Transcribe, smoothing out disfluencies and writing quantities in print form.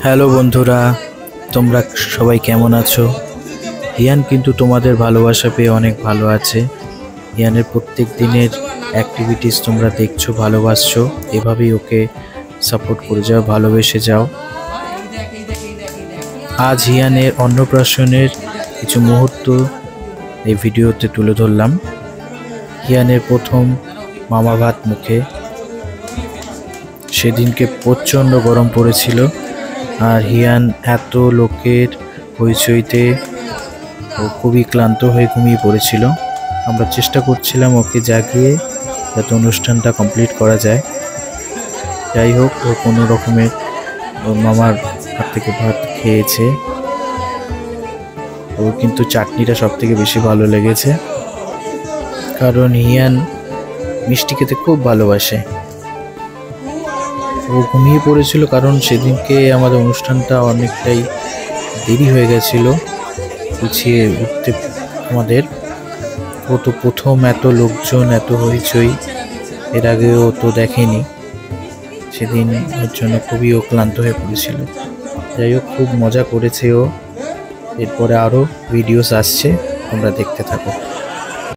Hello বন্ধুরা, তোমরা সবাই কেমন আছো? হিয়ান কিন্তু তোমাদের ভালোবাসা পেয়ে অনেক ভালো আছে। হিয়ানের প্রত্যেক দিনের অ্যাক্টিভিটিস তোমরা দেখছো, ভালোবাসছো। এভাবেই ওকে সাপোর্ট করে যাও, ভালোবেসে যাও। আজ হিয়ানের অন্নপ্রাশনের কিছু মুহূর্ত এই ভিডিওতে তুলে ধরলাম। হিয়ানের প্রথম মামা ভাত মুখে। সেদিনকে প্রচণ্ড গরম পড়েছিল, আর হিয়ান এত লোকের হইচইতে ও খুবই ক্লান্ত হয়ে ঘুমিয়ে পড়েছিল। আমরা চেষ্টা করছিলাম ওকে জাগিয়ে যাতে অনুষ্ঠানটা কমপ্লিট করা যায়। যাই হোক, ও কোনো রকমের ওর মামার হাত থেকে ভাত খেয়েছে। ওর কিন্তু চাটনিটা সব থেকে বেশি ভালো লেগেছে, কারণ হিয়ান মিষ্টি খেতে খুব ভালোবাসে। ও ঘুমিয়ে পড়েছিল কারণ সেদিনকে আমাদের অনুষ্ঠানটা অনেকটাই দেরি হয়ে গেছিল গুছিয়ে উঠতে আমাদের। ও তো প্রথম এত লোকজন, এত হইচই এর আগে ও তো দেখেনি। সেদিন ওর জন্য খুবই ও ক্লান্ত হয়ে পড়েছিল। যাই হোক, খুব মজা করেছে ও। এরপরে আরও ভিডিওস আসছে, তোমরা দেখতে থাকো।